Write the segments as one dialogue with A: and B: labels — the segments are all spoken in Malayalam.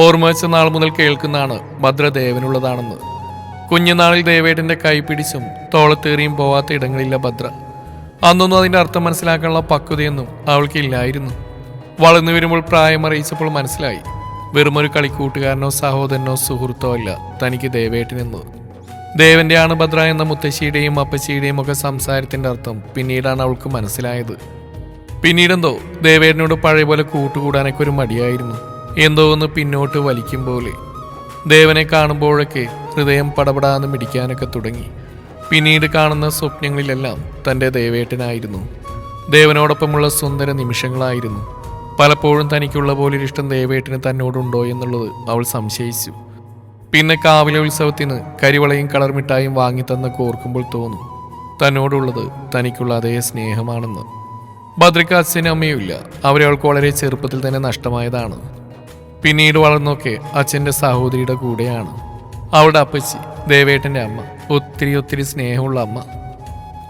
A: ഓർമ്മ വെച്ച നാൾ മുതൽ കേൾക്കുന്നതാണ് ഭദ്ര ദേവനുള്ളതാണെന്ന്. കുഞ്ഞുനാളിൽ ദേവേട്ടന്റെ കൈ പിടിച്ചും തോളത്തേറിയും പോവാത്ത ഇടങ്ങളില്ല ഭദ്ര. അന്നൊന്നും അതിന്റെ അർത്ഥം മനസ്സിലാക്കാനുള്ള പക്വതയൊന്നും അവൾക്കില്ലായിരുന്നു. വളർന്നു വരുമ്പോൾ പ്രായം അറിയിച്ചപ്പോൾ മനസ്സിലായി, വെറുമൊരു കളിക്കൂട്ടുകാരനോ സഹോദരനോ സുഹൃത്തോ അല്ല തനിക്ക് ദേവേട്ടനെന്ന്. ദേവന്റെയാണ് ഭദ്ര എന്ന മുത്തശ്ശിയുടെയും അപ്പച്ചിയുടെയും ഒക്കെ സംസാരത്തിന്റെ അർത്ഥം പിന്നീടാണ് അവൾക്ക് മനസ്സിലായത്. പിന്നീടെന്തോ ദേവേട്ടനോട് പഴയ പോലെ കൂട്ടുകൂടാനൊക്കെ ഒരു മടിയായിരുന്നു. എന്തോ ഒന്ന് പിന്നോട്ട് വലിക്കും പോലെ. ദേവനെ കാണുമ്പോഴൊക്കെ ഹൃദയം പടപടാന്ന് മിടിക്കാനൊക്കെ തുടങ്ങി. പിന്നീട് കാണുന്ന സ്വപ്നങ്ങളിലെല്ലാം തൻ്റെ ദേവേട്ടനായിരുന്നു. ദേവനോടൊപ്പമുള്ള സുന്ദര നിമിഷങ്ങളായിരുന്നു. പലപ്പോഴും തനിക്കുള്ള പോലൊരിഷ്ടം ദേവേട്ടന് തന്നോടുണ്ടോ എന്നുള്ളത് അവൾ സംശയിച്ചു. പിന്നെ കാവിലെ ഉത്സവത്തിന് കരിവളയും കളർ മിഠായും വാങ്ങിത്തന്നൊക്കെ ഓർക്കുമ്പോൾ തോന്നും തന്നോടുള്ളത് തനിക്കുള്ള അതേ സ്നേഹമാണെന്ന്. ഭദ്രയ്ക്ക് അച്ഛനും അമ്മയും ഇല്ല. അവരെ അവൾക്ക് വളരെ ചെറുപ്പത്തിൽ തന്നെ നഷ്ടമായതാണ്. പിന്നീട് വളർന്നൊക്കെ അച്ഛൻ്റെ സഹോദരിയുടെ കൂടെയാണ്. അവളുടെ അപ്പച്ചി ദേവേട്ടൻ്റെ അമ്മ, ഒത്തിരി സ്നേഹമുള്ള അമ്മ.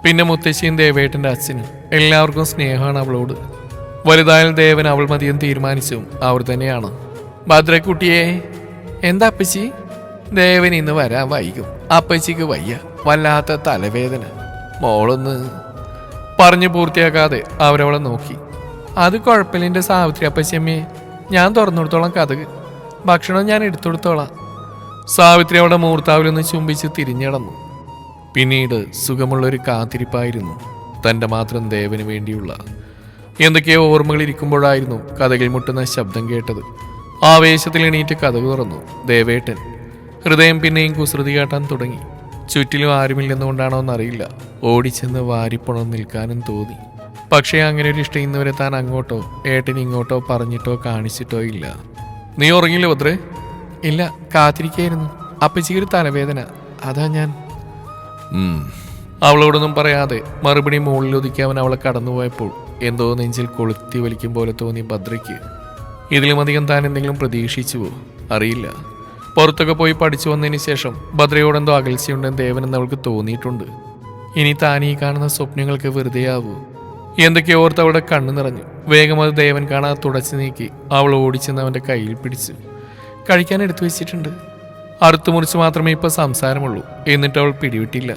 A: പിന്നെ മുത്തശ്ശിയും ദേവേട്ടൻ്റെ അച്ഛനും എല്ലാവർക്കും സ്നേഹമാണ് അവളോട്. വലുതായാൽ ദേവൻ അവൾ മതിയും തീരുമാനിച്ചും അവർ തന്നെയാണ്. ഭദ്രക്കുട്ടിയെ, എന്താ അപ്പച്ചി? ദേവൻ ഇന്ന് വരാൻ വൈകും. അപ്പച്ചിക്ക് വയ്യ, വല്ലാത്ത തലവേദന. മോളൊന്ന് പറഞ്ഞു പൂർത്തിയാക്കാതെ അവരവളെ നോക്കി. അത് കുഴപ്പമില്ല എൻ്റെ സാവിത്രി അപ്പച്ചിയമ്മയെ, ഞാൻ തുറന്നു കൊടുത്തോളാം കഥക്. ഭക്ഷണം ഞാൻ എടുത്തു കൊടുത്തോളാം. സാവിത്രി അവളുടെ മൂർത്താവിലൊന്ന് ചുംബിച്ച് തിരിഞ്ഞടന്നു. പിന്നീട് സുഖമുള്ളൊരു കാത്തിരിപ്പായിരുന്നു, തൻ്റെ മാത്രം ദേവന് വേണ്ടിയുള്ള. എന്തൊക്കെയോ ഓർമ്മകൾ ഇരിക്കുമ്പോഴായിരുന്നു കഥകിൽ മുട്ടുന്ന ശബ്ദം കേട്ടത്. ആവേശത്തിൽ എണീറ്റ് കഥക് തുറന്നു ദേവേട്ടൻ. ഹൃദയം പിന്നെയും കുസൃതി കാട്ടാൻ തുടങ്ങി. ചുറ്റിലും ആരുമില്ലെന്നുകൊണ്ടാണോ എന്നറിയില്ല, ഓടിച്ചെന്ന് വാരിപ്പുണം നിൽക്കാനും തോന്നി. പക്ഷേ അങ്ങനെ ഒരു ഇഷ്ടം ഇന്നുവരെ താൻ അങ്ങോട്ടോ ഏട്ടൻ ഇങ്ങോട്ടോ പറഞ്ഞിട്ടോ കാണിച്ചിട്ടോ ഇല്ല. നീ ഉറങ്ങിയില്ല ഭദ്രേ? ഇല്ല, കാത്തിരിക്കായിരുന്നു. അപ്പച്ചിക്കൊരു തലവേദന, അതാ ഞാൻ. അവളോടൊന്നും പറയാതെ മറുപടി മുകളിലൊതുക്കി അവൻ അവളെ കടന്നുപോയപ്പോൾ എന്തോ നെഞ്ചിൽ കൊളുത്തി വലിക്കും പോലെ തോന്നി ഭദ്രയ്ക്ക്. ഇതിലും അധികം താൻ എന്തെങ്കിലും പ്രതീക്ഷിച്ചുവോ അറിയില്ല. പുറത്തൊക്കെ പോയി പഠിച്ചു വന്നതിന് ശേഷം ഭദ്രയോടെന്തോ അകൽച്ചയുണ്ടെന്ന് ദേവനെന്ന് അവൾക്ക് തോന്നിയിട്ടുണ്ട്. ഇനി താൻ ഈ കാണുന്ന സ്വപ്നങ്ങൾക്ക് വെറുതെയാവൂ. എന്തൊക്കെ ഓർത്ത് അവളുടെ കണ്ണു നിറഞ്ഞു. വേഗം അത് ദേവൻ കാണാതെ തുടച്ചു നീക്കി അവൾ ഓടിച്ചെന്ന് അവൻ്റെ കയ്യിൽ പിടിച്ചു. കഴിക്കാൻ എടുത്തു വെച്ചിട്ടുണ്ട്. അറുത്തു മുറിച്ച് മാത്രമേ ഇപ്പോൾ സംസാരമുള്ളൂ. എന്നിട്ട് അവൾ പിടിവിട്ടില്ല.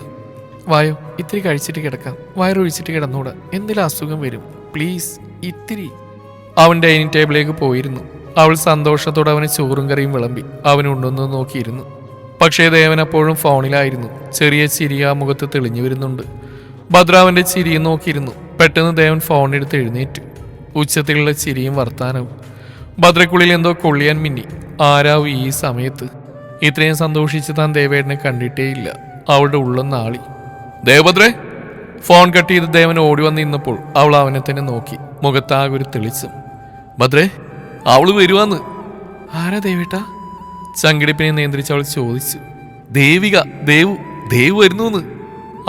A: വായോ, ഇത്തിരി കഴിച്ചിട്ട് കിടക്കാം. വയറൊഴിച്ചിട്ട് കിടന്നൂടാ, എന്തെങ്കിലും അസുഖം വരും. പ്ലീസ് ഇത്തിരി. അവൻ ഡൈനിങ് ടേബിളിലേക്ക് പോയിരുന്നു. അവൾ സന്തോഷത്തോടെ അവന് ചോറും കറിയും വിളമ്പി അവനുണ്ടെന്ന് നോക്കിയിരുന്നു. പക്ഷേ ദേവൻ അപ്പോഴും ഫോണിലായിരുന്നു. ചെറിയ ചിരി ആ മുഖത്ത് തെളിഞ്ഞു വരുന്നുണ്ട്. ഭദ്ര അവൻ്റെ ചിരിയും നോക്കിയിരുന്നു. പെട്ടെന്ന് ദേവൻ ഫോണെടുത്ത് എഴുന്നേറ്റു. ഉച്ചത്തിലുള്ള ചിരിയും വർത്താനവും. ഭദ്രക്കുള്ളിൽ എന്തോ കൊള്ളിയാൻ മിന്നി. ആരാവും ഈ സമയത്ത്? ഇത്രയും സന്തോഷിച്ച് താൻ ദേവേട്ടനെ കണ്ടിട്ടേയില്ല. അവളുടെ ഉള്ളം നാളി. ദേവഭദ്രേ! ഫോൺ കട്ട് ചെയ്ത് ദേവൻ ഓടി വന്ന് നിന്നപ്പോൾ അവൾ അവനെ തന്നെ നോക്കി. മുഖത്താകെ ഒരു തെളിച്ചം. ഭദ്രേ, അവള് വരുവാന്ന്. ആരാ ദേവേട്ടാ? ചങ്കിടിപ്പിനെ നിയന്ത്രിച്ച് അവൾ ചോദിച്ചു. ദേവിക, ദേവു വരുന്നു.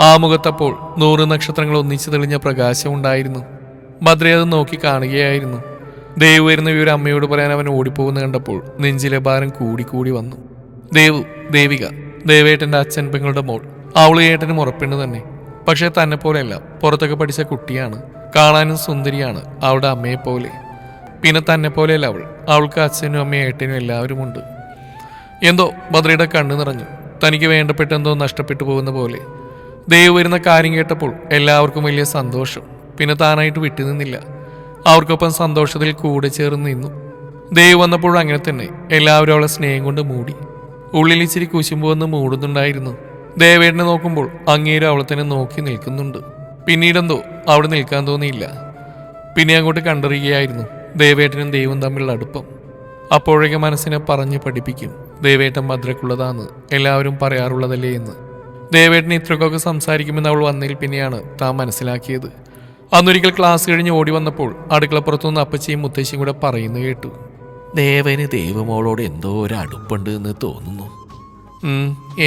A: ആ മുഖത്തപ്പോൾ 100 നക്ഷത്രങ്ങൾ ഒന്നിച്ചു തെളിഞ്ഞ പ്രകാശം ഉണ്ടായിരുന്നു. ഭദ്ര അത് നോക്കി കാണുകയായിരുന്നു. ദേവു വരുന്ന വിവരം അമ്മയോട് പറയാൻ അവൻ ഓടിപ്പോകുന്ന കണ്ടപ്പോൾ നെഞ്ചിലെ ഭാരം കൂടി വന്നു. ദേവിക, ദേവേട്ടൻ്റെ അച്ഛൻ പെങ്ങളുടെ മോൾ. അവള് ഏട്ടനും ഉറപ്പെണ്ണ് തന്നെ. പക്ഷെ തന്നെ പോലെയല്ല, പുറത്തൊക്കെ പഠിച്ച കുട്ടിയാണ്. കാണാനും സുന്ദരിയാണ് അവളുടെ അമ്മയെപ്പോലെ. പിന്നെ തന്നെ പോലെയല്ല അവൾക്ക് അച്ഛനും അമ്മയും ഏട്ടനും എല്ലാവരും ഉണ്ട്. എന്തോ ഭദ്രയുടെ കണ്ണു നിറഞ്ഞു. തനിക്ക് വേണ്ടപ്പെട്ട എന്തോ നഷ്ടപ്പെട്ടു പോകുന്ന പോലെ. ദേവ് വരുന്ന കാര്യം കേട്ടപ്പോൾ എല്ലാവർക്കും വലിയ സന്തോഷം. പിന്നെ താനായിട്ട് വിട്ടുനിന്നില്ല. അവർക്കൊപ്പം സന്തോഷത്തിൽ കൂടെ ചേർന്ന് നിന്നു. ദേവ് വന്നപ്പോഴും അങ്ങനെ തന്നെ. എല്ലാവരും അവളെ സ്നേഹം കൊണ്ട് മൂടി. ഉള്ളിൽ ഇച്ചിരി കുശുമ്പൊന്ന് മൂടുന്നുണ്ടായിരുന്നു. ദേവേട്ടനെ നോക്കുമ്പോൾ അങ്ങേരും അവളെ തന്നെ നോക്കി നിൽക്കുന്നുണ്ട്. പിന്നീടെന്തോ അവിടെ നിൽക്കാൻ തോന്നിയില്ല. പിന്നെ അങ്ങോട്ട് കണ്ടറിയുകയായിരുന്നു ദേവേട്ടനും ദൈവവും തമ്മിലുള്ള അടുപ്പം. അപ്പോഴേക്ക് മനസ്സിനെ പറഞ്ഞ് പഠിപ്പിക്കും, ദേവേട്ടൻ ഭദ്രക്കുള്ളതാന്ന് എല്ലാവരും പറയാറുള്ളതല്ലേ എന്ന്. ദേവേട്ടൻ ഇത്രയൊക്കെ സംസാരിക്കുമെന്ന് അവൾ വന്നതിൽ പിന്നെയാണ് താൻ മനസ്സിലാക്കിയത്. അന്നൊരിക്കൽ ക്ലാസ് കഴിഞ്ഞ് ഓടി വന്നപ്പോൾ അടുക്കളപ്പുറത്തുനിന്ന് അപ്പച്ചിയും മുത്തശ്ശിയും കൂടെ പറയുന്നു കേട്ടു. ദേവന് ദേവമോളോട് എന്തോ ഒരു അടുപ്പുണ്ട് എന്ന് തോന്നുന്നു.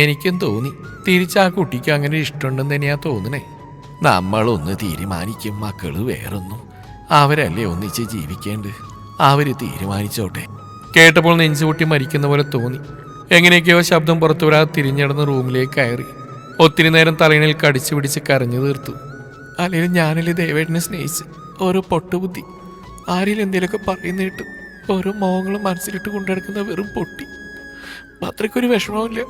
A: എനിക്കും തോന്നി. തിരിച്ചാ കുട്ടിക്ക് അങ്ങനെ ഇഷ്ടമുണ്ടെന്ന് തന്നെയാ തോന്നണേ. നമ്മളൊന്ന് തീരുമാനിക്കും, മക്കള് വേറൊന്നും. അവരല്ലേ ഒന്നിച്ച് ജീവിക്കേണ്ടത്. അവര് തീരുമാനിച്ചോട്ടെ. കേട്ടപ്പോൾ നെഞ്ചുകൂട്ടി മരിക്കുന്ന പോലെ തോന്നി. എങ്ങനെയൊക്കെയോ ശബ്ദം പുറത്തു വരാതെ തിരിഞ്ഞടന്ന് റൂമിലേക്ക് കയറി. ഒത്തിരി നേരം തലയിണിൽ കടിച്ചു പിടിച്ച് കരഞ്ഞു തീർത്തു. അല്ലെങ്കിൽ ഞാനല്ലേ ദേവേട്ടനെ സ്നേഹിച്ച് ഓരോ പൊട്ടുബുദ്ധി. ആരെങ്കിലും എന്തേലൊക്കെ പറയുന്ന കേട്ടു. ഓരോ മോഹങ്ങളും മനസ്സിലിട്ട് കൊണ്ടെടുക്കുന്ന വെറും പൊട്ടി. ഭദ്രയ്ക്കൊരു വിഷമമില്ല.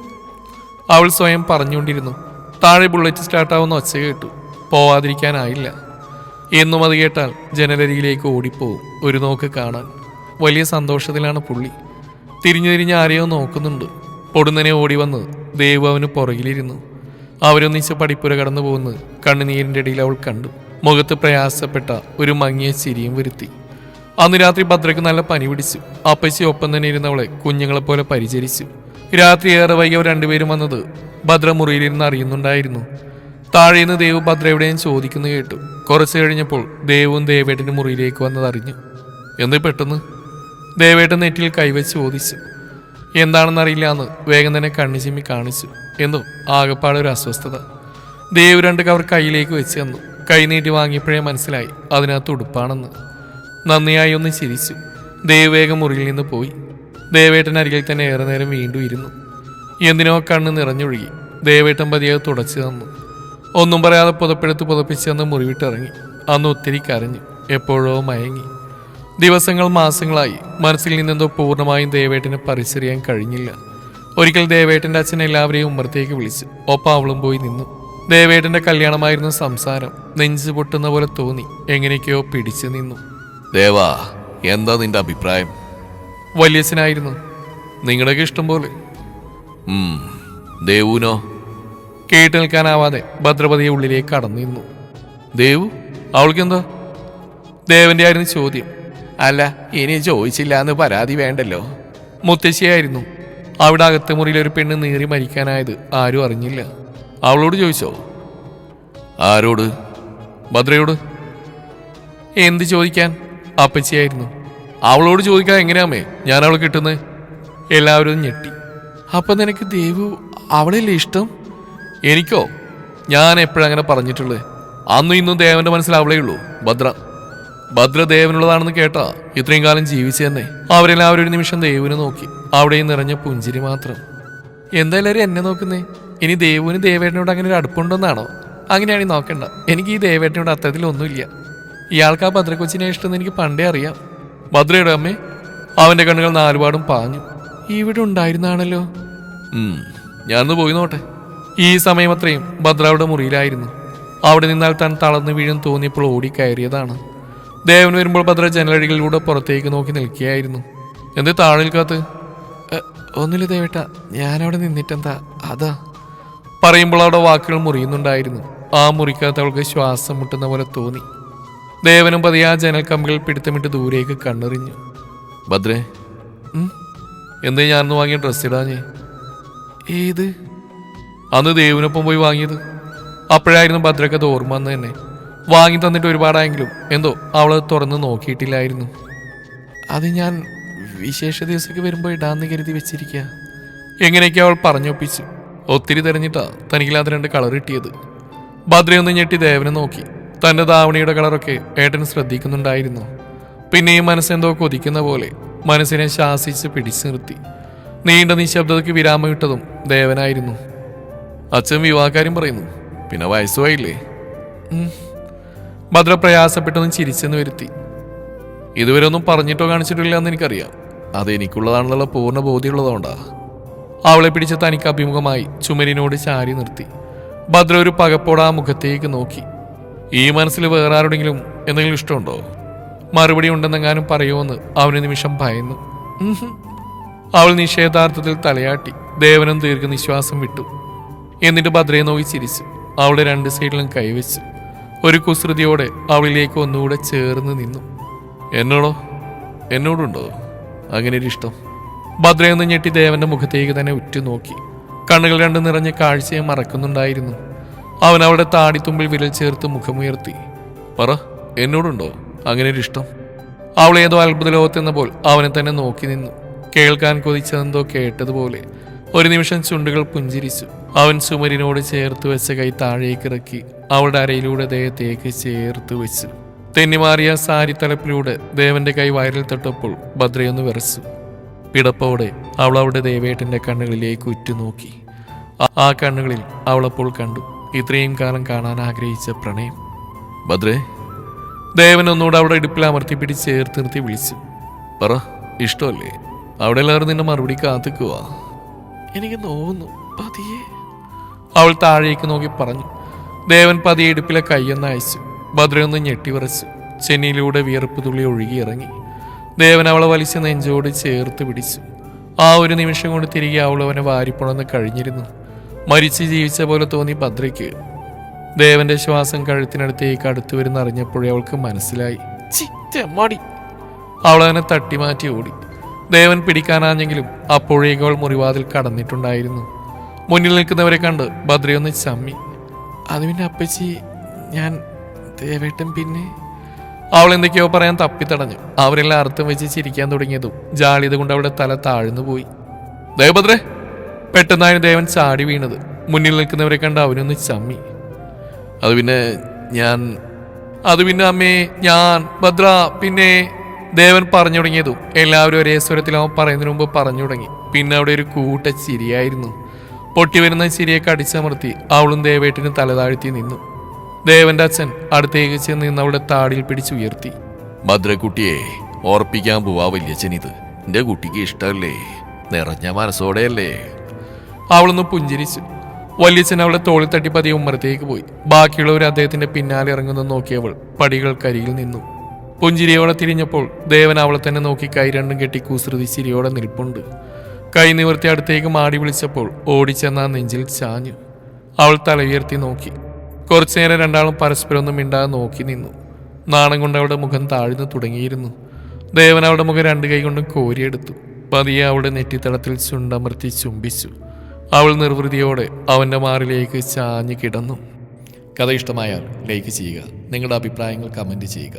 A: അവൾ സ്വയം പറഞ്ഞുകൊണ്ടിരുന്നു. താഴെ ബുള്ളറ്റ് സ്റ്റാർട്ടാവുന്ന ഒച്ച കേട്ടു. പോവാതിരിക്കാനായില്ല. എന്നും അത് കേട്ടാൽ ജനലരിയിലേക്ക് ഓടിപ്പോവും ഒരു നോക്ക് കാണാൻ. വലിയ സന്തോഷത്തിലാണ് പുള്ളി. തിരിഞ്ഞു ആരെയോ നോക്കുന്നുണ്ട്. പൊടുന്നനെ ഓടി വന്ന് ദേവു അവന് പുറകിലിരുന്നു. അവരൊന്നിച്ച് പടിപ്പുര കടന്നു പോകുന്നത് കണ്ണുനീരിൻ്റെ ഇടയിൽ അവൾ കണ്ടു. മുഖത്ത് പ്രയാസപ്പെട്ട ഒരു മങ്ങിയ ചിരിയും വരുത്തി. അന്ന് രാത്രി ഭദ്രയ്ക്ക് നല്ല പനി പിടിച്ചു. അപ്പച്ചി ഒപ്പം തന്നെ ഇരുന്നവളെ കുഞ്ഞുങ്ങളെപ്പോലെ പരിചരിച്ചു. രാത്രി ഏറെ വൈകി അവർ രണ്ടുപേരും വന്നത് ഭദ്ര മുറിയിലിരുന്ന് അറിയുന്നുണ്ടായിരുന്നു. താഴേന്ന് ദേവു ഭദ്രയുടെയും ചോദിക്കുന്നു കേട്ടു. കുറച്ചു കഴിഞ്ഞപ്പോൾ ദേവും ദേവേട്ടൻ്റെ മുറിയിലേക്ക് വന്നതറിഞ്ഞു. എന്ത് പെട്ടെന്ന്? ദേവേട്ടൻ നെറ്റിൽ കൈവച്ച് ചോദിച്ചു. എന്താണെന്നറിയില്ല എന്ന് വേഗം തന്നെ കണ്ണു ചിമ്മി കാണിച്ചു. എന്തോ ആകെപ്പാടെ ഒരു അസ്വസ്ഥത. ദേവ് 2 കവർ കയ്യിലേക്ക് വെച്ച് തന്നു. കൈ നീട്ടി വാങ്ങിയപ്പോഴേ മനസ്സിലായി അതിനകത്ത് ഉടുപ്പാണെന്ന്. നന്ദിയായി ഒന്ന് ചിരിച്ചു. ദേവ് വേഗം മുറിയിൽ നിന്ന് പോയി. ദേവേട്ടൻ അരികിൽ തന്നെ ഏറെ നേരം വീണ്ടും ഇരുന്നു. എന്തിനോ കണ്ണ് നിറഞ്ഞൊഴുകി. ദേവേട്ടൻ പതിയെ തുടച്ചു തന്നു. ഒന്നും പറയാതെ പുതപ്പിച്ച് തന്ന് മുറിവിട്ടിറങ്ങി. അന്ന് ഒത്തിരി കരഞ്ഞു. എപ്പോഴോ മയങ്ങി. ദിവസങ്ങൾ മാസങ്ങളായി. മനസ്സിൽ നിന്നെന്തോ പൂർണ്ണമായും ദേവേട്ടനെ പരിചരിയാൻ കഴിഞ്ഞില്ല. ഒരിക്കൽ ദേവേട്ടൻ്റെ അച്ഛൻ എല്ലാവരെയും ഉമ്മറത്തേക്ക് വിളിച്ചു. ഒപ്പം അവളും പോയി നിന്നു. ദേവേട്ടൻ്റെ കല്യാണമായിരുന്ന സംസാരം. നെഞ്ചു പൊട്ടുന്ന പോലെ തോന്നി. എങ്ങനെയൊക്കെയോ പിടിച്ചു നിന്നു.
B: ദേവാ, എന്താ നിന്റെ അഭിപ്രായം?
A: വലിയച്ഛനായിരുന്നു. നിങ്ങളുടെയൊക്കെ ഇഷ്ടം പോലെ.
B: ദേവുനോ?
A: കേട്ടു നിൽക്കാനാവാതെ ഭദ്രപതിയെ ഉള്ളിലേക്ക് കടന്നു നിന്നു. ദേവു, അവൾക്കെന്താ? ദേവന്റെ ആയിരുന്നു ചോദ്യം. അല്ല, ഇനി ചോദിച്ചില്ല എന്ന് പരാതി വേണ്ടല്ലോ. മുത്തശ്ശിയായിരുന്നു. അവിടെ അകത്തെ മുറിയിൽ ഒരു പെണ്ണ് നീറി മരിക്കാനായത് ആരും അറിഞ്ഞില്ല. അവളോട് ചോദിച്ചോ?
B: ആരോട്?
A: ഭദ്രയോട്. എന്ത് ചോദിക്കാൻ? അപ്പച്ചിയായിരുന്നു. അവളോട് ചോദിക്കാൻ എങ്ങനെയാമേ ഞാൻ അവളെ കിട്ടുന്നത്? എല്ലാവരും ഞെട്ടി. അപ്പം നിനക്ക് ദേവു അവളല്ലേ ഇഷ്ടം? എനിക്കോ? ഞാൻ എപ്പോഴങ്ങനെ പറഞ്ഞിട്ടുള്ളത്? അന്നും ഇന്നും ദേവന്റെ മനസ്സിൽ അവളേ ഉള്ളൂ. ഭദ്ര ദേവനുള്ളതാണെന്ന് കേട്ടാ ഇത്രയും കാലം ജീവിച്ചു തന്നെ. അവരെല്ലാവരും ഒരു നിമിഷം ദേവുവിനെ നോക്കി. അവിടെയും നിറഞ്ഞ പുഞ്ചിരി മാത്രം. എന്താ എല്ലാവരും എന്നെ നോക്കുന്നേ? ഇനി ദേവുവിന് ദേവേട്ടനോട് അങ്ങനെ ഒരു അടുപ്പുണ്ടെന്നാണോ? അങ്ങനെയാണെങ്കിൽ നോക്കണ്ട. എനിക്ക് ഈ ദേവേട്ടനോട് അത്തരത്തിലൊന്നുമില്ല. ഇയാൾക്ക് ആ ഭദ്രക്കൊച്ചിനെ ഇഷ്ടമെന്ന് എനിക്ക് പണ്ടേ അറിയാം. ഭദ്രയുടെ അമ്മേ? അവന്റെ കണ്ണുകൾ നാലുപാടും പാഞ്ഞു. ഇവിടെ ഉണ്ടായിരുന്നാണല്ലോ.
B: ഞാനൊന്ന് പോയി നോട്ടെ.
A: ഈ സമയം അത്രയും ഭദ്ര അവിടെ മുറിയിലായിരുന്നു. അവിടെ നിന്നാൽ താൻ തളർന്നു വീഴും തോന്നിയപ്പോൾ ഓടിക്കയറിയതാണ്. ദേവൻ വരുമ്പോൾ ഭദ്ര ജനലഴികളിലൂടെ പുറത്തേക്ക് നോക്കി നിൽക്കുകയായിരുന്നു. എന്ത് താഴെ നിൽക്കാത്ത? ഒന്നില്ല ദേവേട്ട, ഞാനവിടെ നിന്നിട്ടെന്താ, അതാ. പറയുമ്പോൾ അവിടെ വാക്കുകൾ മുറിയുന്നുണ്ടായിരുന്നു. ആ മുറിക്കകത്ത് അവൾക്ക് ശ്വാസം മുട്ടുന്ന പോലെ തോന്നി. ദേവനും പതിയെ ആ ജനൽ കമ്പികൾ പിടുത്തമിട്ട് ദൂരേക്ക് കണ്ണെറിഞ്ഞു.
B: ഭദ്രേ,
A: എന്തേ ഞാനൊന്ന് വാങ്ങിയ ഡ്രസ്സ് ഇടാഞ്ഞേ? ഏത്? അന്ന് ദേവിനൊപ്പം പോയി വാങ്ങിയത്. അപ്പോഴായിരുന്നു ഭദ്രക്കത് ഓർമ്മ വന്ന് തന്നെ. വാങ്ങി തന്നിട്ട് ഒരുപാടായെങ്കിലും എന്തോ അവളത് തുറന്ന് നോക്കിയിട്ടില്ലായിരുന്നു. അത് ഞാൻ വിശേഷ ദിവസമൊക്കെ വരുമ്പോൾ ഇടാന്ന് കരുതി വെച്ചിരിക്കുക. എങ്ങനെയൊക്കെ അവൾ പറഞ്ഞൊപ്പിച്ചു. ഒത്തിരി തെരഞ്ഞിട്ടാ തനിക്കില്ലാത്ത 2 കളർ കിട്ടിയത്. ഭദ്രയൊന്ന് ഞെട്ടി ദേവനെ നോക്കി. തൻ്റെ ധാവണിയുടെ കളറൊക്കെ ഏട്ടൻ ശ്രദ്ധിക്കുന്നുണ്ടായിരുന്നു. പിന്നെയും മനസ്സെന്തോ കൊതിക്കുന്ന പോലെ മനസ്സിനെ ശാസിച്ച് പിടിച്ചു നിർത്തി. നീണ്ട നിശബ്ദതയ്ക്ക് വിരാമം ഇട്ടതും ദേവനായിരുന്നു. അച്ഛൻ വിവാഹകാര്യം പറയുന്നു. പിന്നെ വയസ്സുമായില്ലേ? ഭദ്ര പ്രയാസപ്പെട്ടൊന്നും ചിരിച്ചെന്ന് വരുത്തി. ഇതുവരെ ഒന്നും പറഞ്ഞിട്ടോ കാണിച്ചിട്ടില്ല എന്ന് എനിക്കറിയാം. അത് എനിക്കുള്ളതാണെന്നുള്ള പൂർണ്ണ ബോധ്യമുള്ളതുകൊണ്ടാ. അവളെ പിടിച്ച് തനിക്ക് അഭിമുഖമായി ചുമരിനോട് ചാരി നിർത്തി. ഭദ്ര ഒരു പകപ്പോടെ ആ മുഖത്തേക്ക് നോക്കി. ഈ മനസ്സിൽ വേറെ ആരുടെങ്കിലും എന്തെങ്കിലും ഇഷ്ടമുണ്ടോ? മറുപടി ഉണ്ടെന്നെങ്ങാനും പറയുമോന്ന് അവന് നിമിഷം ഭയന്നു. അവൾ നിഷേധാർത്ഥത്തിൽ തലയാട്ടി. ദേവനും ദീർഘനിശ്വാസം വിട്ടു. എന്നിട്ട് ഭദ്രയെ നോക്കി ചിരിച്ചു. അവളുടെ 2 സൈഡിലും കൈവച്ചു. ഒരു കുസൃതിയോടെ അവളിലേക്ക് ഒന്നുകൂടെ ചേർന്ന് നിന്നു. എന്നോടുണ്ടോ അങ്ങനെ ഒരു ഇഷ്ടം? ഭദ്രയൊന്ന് ഞെട്ടി ദേവന്റെ മുഖത്തേക്ക് തന്നെ ഉറ്റുനോക്കി. കണ്ണുകൾ 2 നിറഞ്ഞ കാഴ്ചയെ മറക്കുന്നുണ്ടായിരുന്നു. അവൻ അവളുടെ താടിത്തുമ്പിൽ വിരൽ ചേർത്ത് മുഖമുയർത്തി. പറ, എന്നോടുണ്ടോ അങ്ങനെ ഒരു ഇഷ്ടം? അവൾ ഏതോ അത്ഭുത ലോകത്തെന്ന പോൽ അവനെ തന്നെ നോക്കി നിന്നു. കേൾക്കാൻ കൊതിച്ചതെന്തോ കേട്ടതുപോലെ ഒരു നിമിഷം ചുണ്ടുകൾ പുഞ്ചിരിച്ചു. അവൻ സുമരിനോട് ചേർത്ത് വെച്ച കൈ താഴേക്കിറക്കി അവളുടെ അരയിലൂടെ ദേഹത്തേക്ക് ചേർത്ത് വെച്ചു. തെന്നിമാറിയ സാരി തലപ്പിലൂടെ ദേവന്റെ കൈ വയറിൽ തൊട്ടപ്പോൾ ഭദ്രയൊന്ന് വിറച്ചു. പിടപ്പോടെ അവൾ അവളുടെ ദേവേട്ടന്റെ കണ്ണുകളിലേക്ക് ഉറ്റുനോക്കി. ആ കണ്ണുകളിൽ അവളപ്പോൾ കണ്ടു ഇത്രയും കാലം കാണാൻ ആഗ്രഹിച്ച പ്രണയം.
B: ഭദ്രേ?
A: ദേവൻ ഒന്നുകൂടെ അവളുടെ ഇടുപ്പിൽ അമർത്തിപ്പിടിച്ച് ചേർത്ത് നിർത്തി വിളിച്ചു.
B: പറ, ഇഷ്ടമല്ലേ? അവിടെ എല്ലാവരും നിന്റെ മറുപടി കാത്തിക്കുക.
A: എനിക്ക് നോവുന്നു പതിയെ, അവൾ താഴേക്ക് നോക്കി പറഞ്ഞു. ദേവൻ പതിയെ ഇടുപ്പിലെ കൈയൊന്ന് അയച്ചു. ഭദ്രയൊന്ന് ഞെട്ടിവിറച്ചു. ചെന്നിയിലൂടെ വിയർപ്പ് തുള്ളി ഒഴുകിയിറങ്ങി. ദേവൻ അവളെ വലിച്ച് നെഞ്ചോട് ചേർത്ത് പിടിച്ചു. ആ ഒരു നിമിഷം കൊണ്ട് തിരികെ അവൾ അവനെ വാരിപ്പുണർന്ന് കഴിഞ്ഞിരുന്നു. മരിച്ച് ജീവിച്ച പോലെ തോന്നി ഭദ്രയ്ക്ക്. ദേവന്റെ ശ്വാസം കഴുത്തിനടുത്തേക്ക് അടുത്തു വരുന്ന അറിഞ്ഞപ്പോഴേ അവൾക്ക് മനസ്സിലായി. ചിറ്റമാടി. അവൾ അവനെ തട്ടിമാറ്റി ഓടി. ദേവൻ പിടിക്കാനാഞ്ഞെങ്കിലും അപ്പോഴേക്കും അവൾ മുറിവാതിൽ കടന്നിട്ടുണ്ടായിരുന്നു. മുന്നിൽ നിൽക്കുന്നവരെ കണ്ട് ഭദ്രയൊന്ന് ചമ്മി. അത് പിന്നെ അപ്പച്ചി, ഞാൻ ദേവേട്ടൻ പിന്നെ... അവൾ എന്തൊക്കെയോ പറയാൻ തപ്പിത്തടഞ്ഞു. അവരെല്ലാം അർത്ഥം വെച്ച് ചിരിക്കാൻ തുടങ്ങിയതും ജാളിയത് കൊണ്ട് അവളുടെ തല താഴ്ന്നു പോയി. ദേവഭദ്രേ! പെട്ടെന്നായിരുന്നു ദേവൻ ചാടി വീണത്. മുന്നിൽ നിൽക്കുന്നവരെ കണ്ട് അവനൊന്ന് ചമ്മി.
B: അത് പിന്നെ
A: അമ്മേ, ഞാൻ ഭദ്ര പിന്നെ... ദേവൻ പറഞ്ഞു തുടങ്ങിയതും എല്ലാവരും ഒരേ സ്വരത്തിൽ അവൻ പറയുന്നതിന് മുമ്പ് പറഞ്ഞു തുടങ്ങി. പിന്നെ അവിടെ ഒരു കൂട്ട ചിരിയായിരുന്നു. പൊട്ടിവരുന്ന ചിരിയെ കടിച്ചമർത്തി അവളും ദേവേട്ടിന് തലതാഴ്ത്തി നിന്നു. ദേവന്റെ അച്ഛൻ അടുത്തേക്ക് ചെന്ന് നിന്ന് അവളുടെ താടിയിൽ പിടിച്ചുയർത്തി.
B: ഭദ്രക്കുട്ടിയെ ഓർപ്പിക്കാൻ പോവാ വല്യച്ഛൻ. ഇത് എന്റെ കുട്ടിക്ക് ഇഷ്ടമല്ലേ? നിറഞ്ഞ മനസ്സോടെയല്ലേ?
A: അവളൊന്ന് പുഞ്ചിരിച്ചു. വല്യച്ഛൻ അവളുടെ തോളിൽ തട്ടി പതിയെ ഉമ്മറത്തേക്ക് പോയി. ബാക്കിയുള്ളവർ അദ്ദേഹത്തിന്റെ പിന്നാലെ ഇറങ്ങുന്നത് നോക്കിയവൾ പടികൾക്കരികിൽ നിന്നു. പുഞ്ചിരിയോടെ തിരിഞ്ഞപ്പോൾ ദേവൻ അവളെ തന്നെ നോക്കി കൈ രണ്ടും കെട്ടി കുസൃതി ചിരിയോടെ നിൽപ്പുണ്ട്. കൈ നിവർത്തി അടുത്തേക്ക് മാടി വിളിച്ചപ്പോൾ ഓടിച്ചെന്നാ നെഞ്ചിൽ ചാഞ്ഞു. അവൾ തല ഉയർത്തി നോക്കി. കുറച്ചുനേരം രണ്ടാളും പരസ്പരം ഒന്നും മിണ്ടാതെ നോക്കി നിന്നു. നാണം കൊണ്ട് അവളുടെ മുഖം താഴ്ന്നു തുടങ്ങിയിരുന്നു. ദേവൻ അവളുടെ മുഖം രണ്ട് കൈ കൊണ്ടും കോരിയെടുത്തു. പതിയെ അവളുടെ നെറ്റിത്തടത്തിൽ ചുണ്ടമർത്തി ചുംബിച്ചു. അവൾ നിർവൃതിയോടെ അവൻ്റെ മാറിലേക്ക് ചാഞ്ഞു കിടന്നു.
B: കഥ ഇഷ്ടമായാൽ ലൈക്ക് ചെയ്യുക. നിങ്ങളുടെ അഭിപ്രായങ്ങൾ കമൻറ്റ് ചെയ്യുക.